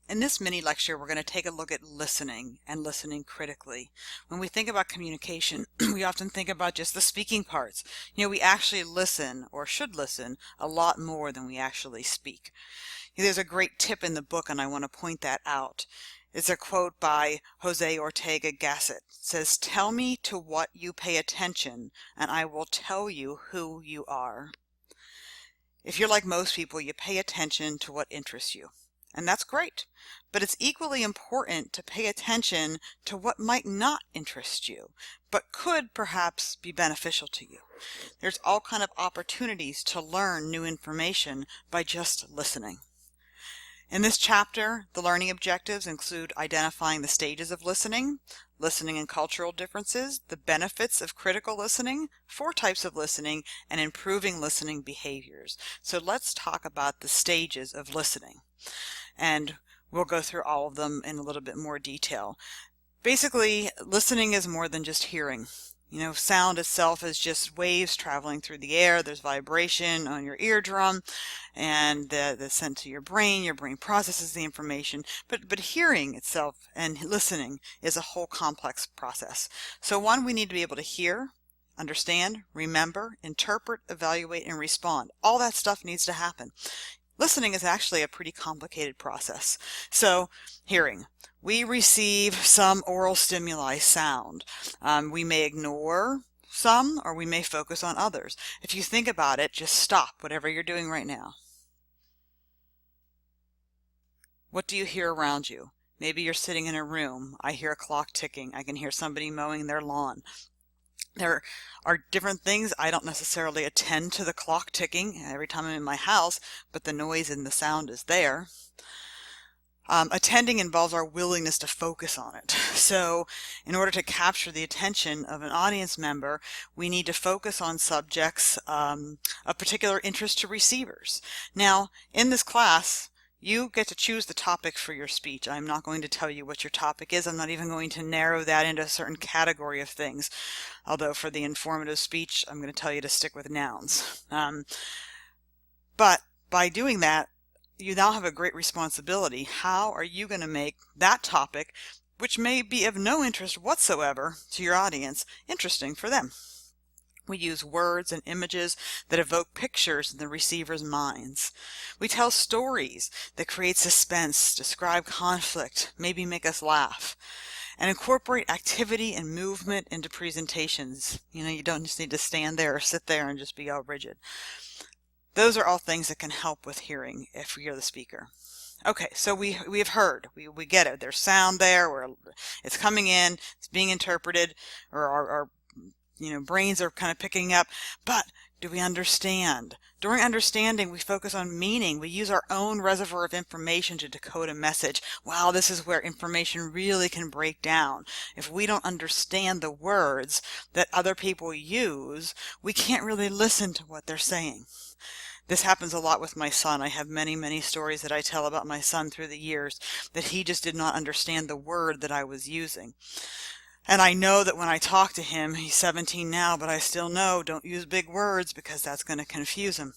In this mini lecture, we're going to take a look at listening and listening critically. When we think about communication, we often think about just the speaking parts. We actually listen, or should listen, a lot more than we actually speak. There's a great tip in the book, and I want to point that out. It's a quote by Jose Ortega Gasset. It says, "Tell me to what you pay attention, and I will tell you who you are." If you're like most people, you pay attention to what interests you. And that's great, but it's equally important to pay attention to what might not interest you, but could perhaps be beneficial to you. There's all kind of opportunities to learn new information by just listening. In this chapter, the learning objectives include identifying the stages of listening, listening and cultural differences, the benefits of critical listening, 4 types of listening, and improving listening behaviors. So let's talk about the stages of listening. And we'll go through all of them in a little bit more detail. Basically, listening is more than just hearing. Sound itself is just waves traveling through the air. There's vibration on your eardrum, and that's sent to your brain. Your brain processes the information. But hearing itself and listening is a whole complex process. So one, we need to be able to hear, understand, remember, interpret, evaluate, and respond. All that stuff needs to happen. Listening is actually a pretty complicated process. So, hearing. We receive some oral stimuli, sound. We may ignore some, or we may focus on others. If you think about it, just stop whatever you're doing right now. What do you hear around you? Maybe you're sitting in a room. I hear a clock ticking. I can hear somebody mowing their lawn. There are different things. I don't necessarily attend to the clock ticking every time I'm in my house, but the noise and the sound is there. Attending involves our willingness to focus on it. So in order to capture the attention of an audience member, we need to focus on subjects of particular interest to receivers. Now, in this class, you get to choose the topic for your speech. I'm not going to tell you what your topic is. I'm not even going to narrow that into a certain category of things. Although for the informative speech, I'm going to tell you to stick with nouns. But by doing that, you now have a great responsibility. How are you going to make that topic, which may be of no interest whatsoever to your audience, interesting for them? We use words and images that evoke pictures in the receiver's minds. We tell stories that create suspense, describe conflict, maybe make us laugh, and incorporate activity and movement into presentations. You don't just need to stand there or sit there and just be all rigid. Those are all things that can help with hearing if you're the speaker. Okay, so we have heard. We get it. There's sound there, where it's coming in, it's being interpreted, or our brains are kind of picking up, but do we understand? During understanding, we focus on meaning. We use our own reservoir of information to decode a message. Wow, this is where information really can break down. If we don't understand the words that other people use, we can't really listen to what they're saying. This happens a lot with my son. I have many, many stories that I tell about my son through the years that he just did not understand the word that I was using. And I know that when I talk to him, he's 17 now, but I still know don't use big words because that's going to confuse him.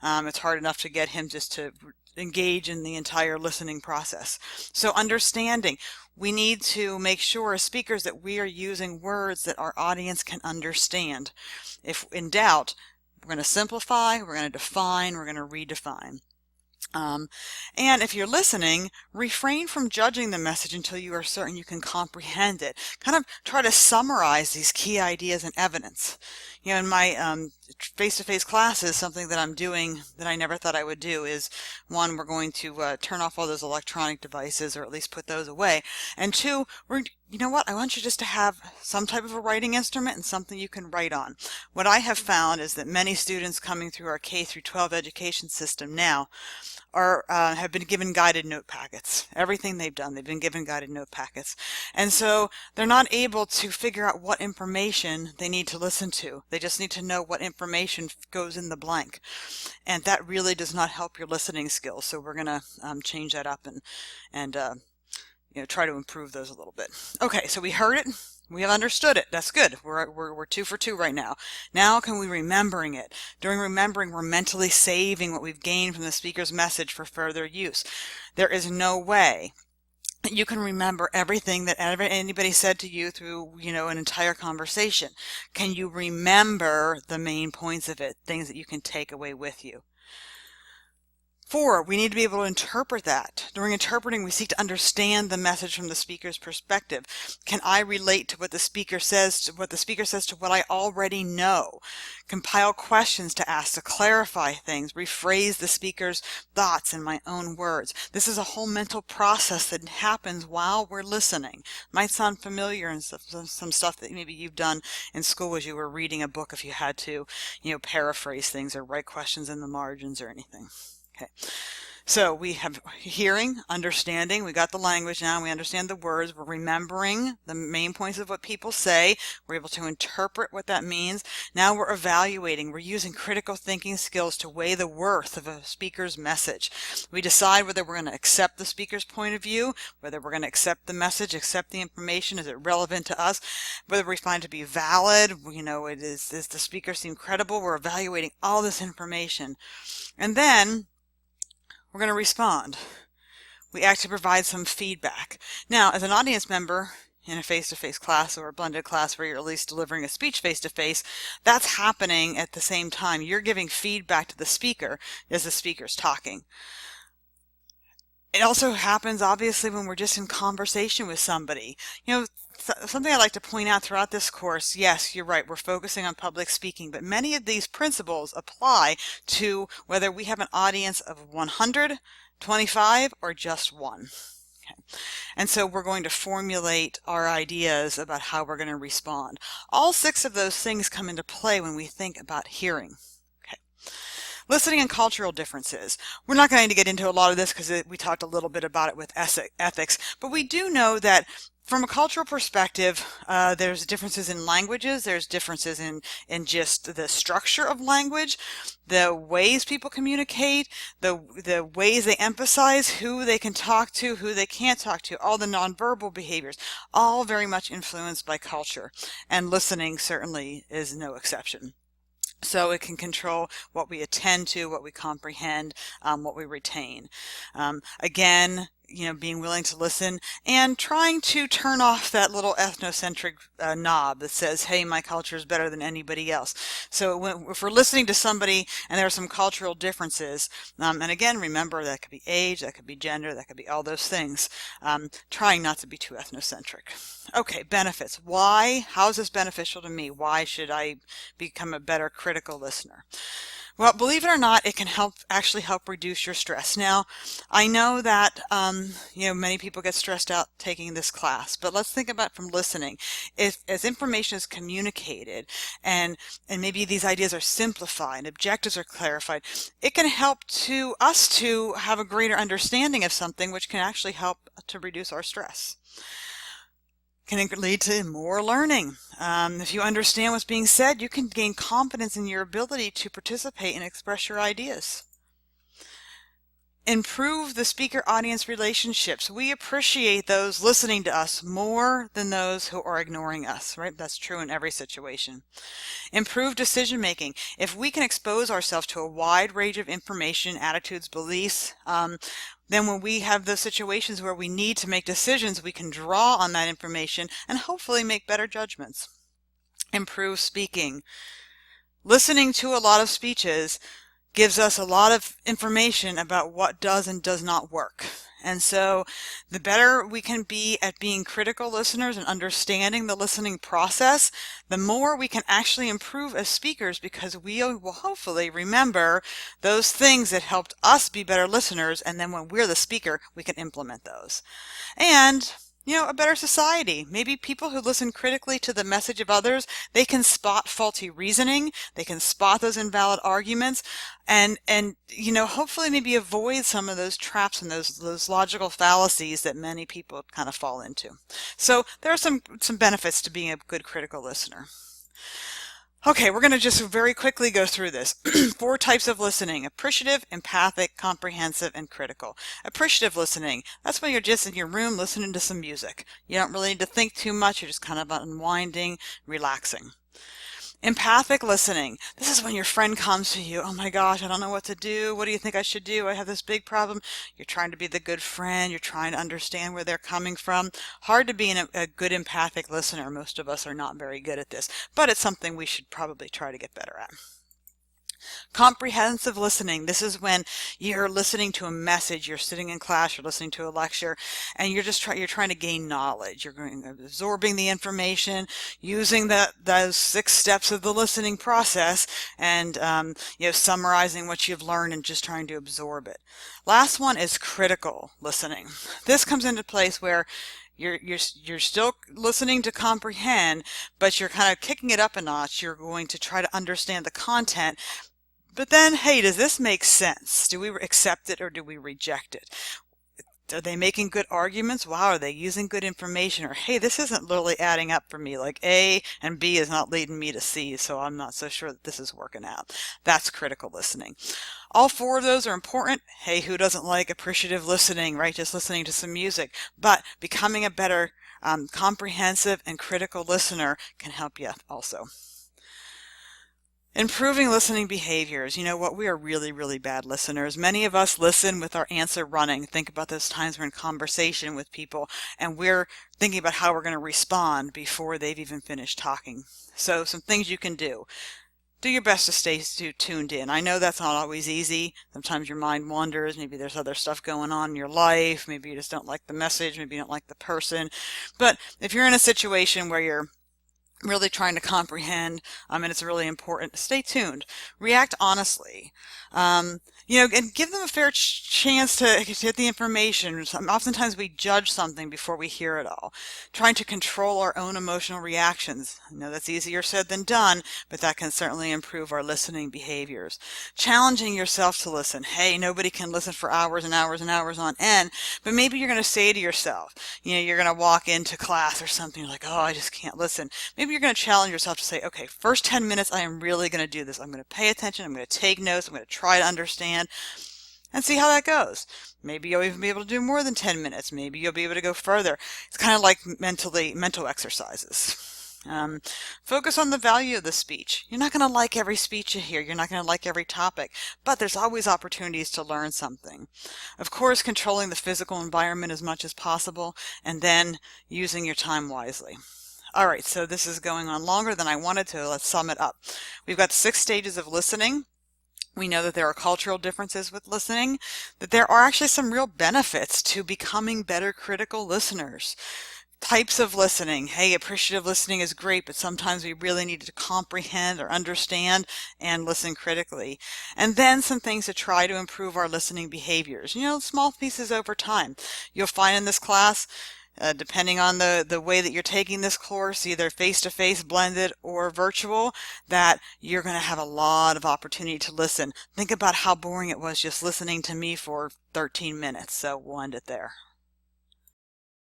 It's hard enough to get him just to engage in the entire listening process. So understanding, we need to make sure as speakers that we are using words that our audience can understand. If in doubt, we're going to simplify, we're going to define, we're going to redefine. And if you're listening, refrain from judging the message until you are certain you can comprehend it. Kind of try to summarize these key ideas and evidence. In my face-to-face classes, something that I'm doing that I never thought I would do is, one, we're going to turn off all those electronic devices, or at least put those away. And two, you know what? I want you just to have some type of a writing instrument and something you can write on. What I have found is that many students coming through our K through 12 education system now have been given guided note packets. Everything they've done, they've been given guided note packets. And so they're not able to figure out what information they need to listen to. They just need to know what information goes in the blank. And that really does not help your listening skills. So we're going to change that up and try to improve those a little bit. Okay, so we heard it. We have understood it. That's good. We're 2 for 2 right now. Now can we remembering it? During remembering, we're mentally saving what we've gained from the speaker's message for further use. There is no way that you can remember everything that anybody said to you through, an entire conversation. Can you remember the main points of it, things that you can take away with you? 4, we need to be able to interpret that. During interpreting, we seek to understand the message from the speaker's perspective. Can I relate to what the speaker says to what I already know? Compile questions to ask to clarify things, rephrase the speaker's thoughts in my own words. This is a whole mental process that happens while we're listening. Might sound familiar and some stuff that maybe you've done in school as you were reading a book, if you had to, paraphrase things or write questions in the margins or anything. Okay, so we have hearing, understanding, we got the language now, we understand the words, we're remembering the main points of what people say, we're able to interpret what that means. Now we're evaluating, we're using critical thinking skills to weigh the worth of a speaker's message. We decide whether we're going to accept the speaker's point of view, whether we're going to accept the message, accept the information, is it relevant to us, whether we find it to be valid, does the speaker seem credible. We're evaluating all this information. And then we're going to respond. We actually provide some feedback. Now, as an audience member in a face-to-face class or a blended class where you're at least delivering a speech face-to-face, that's happening at the same time. You're giving feedback to the speaker as the speaker's talking. It also happens, obviously, when we're just in conversation with somebody. Something I like to point out throughout this course, yes, you're right, we're focusing on public speaking, but many of these principles apply to whether we have an audience of 100, 25, or just 1. Okay. And so we're going to formulate our ideas about how we're going to respond. All 6 of those things come into play when we think about hearing. Listening and cultural differences. We're not going to get into a lot of this because we talked a little bit about it with ethics, but we do know that from a cultural perspective, there's differences in languages, there's differences in just the structure of language, the ways people communicate, the ways they emphasize who they can talk to, who they can't talk to, all the nonverbal behaviors, all very much influenced by culture, and listening certainly is no exception. So it can control what we attend to, what we comprehend, what we retain. Again, being willing to listen and trying to turn off that little ethnocentric knob that says, hey, my culture is better than anybody else. So if we're listening to somebody and there are some cultural differences, and again, remember that could be age, that could be gender, that could be all those things, trying not to be too ethnocentric. Okay, benefits. Why? How is this beneficial to me? Why should I become a better critical listener? Well, believe it or not, it can actually help reduce your stress. Now, I know that, many people get stressed out taking this class, but let's think about from listening. As information is communicated and maybe these ideas are simplified, objectives are clarified, it can help us to have a greater understanding of something, which can actually help to reduce our stress. Can lead to more learning. If you understand what's being said, you can gain confidence in your ability to participate and express your ideas. Improve the speaker-audience relationships. We appreciate those listening to us more than those who are ignoring us, right? That's true in every situation. Improve decision-making. If we can expose ourselves to a wide range of information, attitudes, beliefs, then when we have those situations where we need to make decisions, we can draw on that information and hopefully make better judgments. Improve speaking. Listening to a lot of speeches gives us a lot of information about what does and does not work. And so the better we can be at being critical listeners and understanding the listening process, the more we can actually improve as speakers, because we will hopefully remember those things that helped us be better listeners, and then when we're the speaker, we can implement those. And a better society. Maybe people who listen critically to the message of others, they can spot faulty reasoning, they can spot those invalid arguments, and hopefully maybe avoid some of those traps and those logical fallacies that many people kind of fall into. So there are some benefits to being a good critical listener. Okay, we're going to just very quickly go through this. 4 types of listening: appreciative, empathic, comprehensive, and critical. Appreciative listening, that's when you're just in your room listening to some music. You don't really need to think too much, you're just kind of unwinding, relaxing. Empathic listening, this is when your friend comes to you, oh my gosh, I don't know what to do, what do you think I should do, I have this big problem. You're trying to be the good friend, you're trying to understand where they're coming from. Hard to be a good empathic listener. Most of us are not very good at this, but it's something we should probably try to get better at. Comprehensive listening, this is when you're listening to a message, you're sitting in class, you're listening to a lecture, and you're trying to gain knowledge. You're absorbing the information, using those 6 steps of the listening process, and summarizing what you've learned and just trying to absorb it. Last one is critical listening. This comes into place where you're still listening to comprehend, but you're kind of kicking it up a notch. You're going to try to understand the content. But then, hey, does this make sense? Do we accept it or do we reject it? Are they making good arguments? Wow, are they using good information? Or, hey, this isn't really adding up for me. Like A and B is not leading me to C, so I'm not so sure that this is working out. That's critical listening. All 4 of those are important. Hey, who doesn't like appreciative listening, right? Just listening to some music. But becoming a better comprehensive and critical listener can help you also. Improving listening behaviors. You know what? We are really, really bad listeners. Many of us listen with our answer running. Think about those times we're in conversation with people and we're thinking about how we're going to respond before they've even finished talking. So some things you can do. Do your best to stay tuned in. I know that's not always easy. Sometimes your mind wanders. Maybe there's other stuff going on in your life. Maybe you just don't like the message. Maybe you don't like the person. But if you're in a situation where you're really trying to comprehend, and it's really important, stay tuned, react honestly, and give them a fair chance to get the information. Oftentimes we judge something before we hear it all, trying to control our own emotional reactions. I know that's easier said than done, but that can certainly improve our listening behaviors. Challenging yourself to listen. Hey, nobody can listen for hours and hours and hours on end, but maybe you're going to say to yourself, you're going to walk into class or something, you're like, oh, I just can't listen. Maybe you're going to challenge yourself to say, okay, first 10 minutes, I am really going to do this. I'm going to pay attention. I'm going to take notes. I'm going to try to understand and see how that goes. Maybe you'll even be able to do more than 10 minutes. Maybe you'll be able to go further. It's kind of like mental exercises. Focus on the value of the speech. You're not going to like every speech you hear. You're not going to like every topic, but there's always opportunities to learn something. Of course, controlling the physical environment as much as possible, and then using your time wisely. All right, so this is going on longer than I wanted to. Let's sum it up. We've got 6 stages of listening. We know that there are cultural differences with listening, that there are actually some real benefits to becoming better critical listeners. Types of listening. Hey, appreciative listening is great, but sometimes we really need to comprehend or understand and listen critically. And then some things to try to improve our listening behaviors. Small pieces over time. You'll find in this class, depending on the way that you're taking this course, either face-to-face, blended, or virtual, that you're going to have a lot of opportunity to listen. Think about how boring it was just listening to me for 13 minutes. So we'll end it there.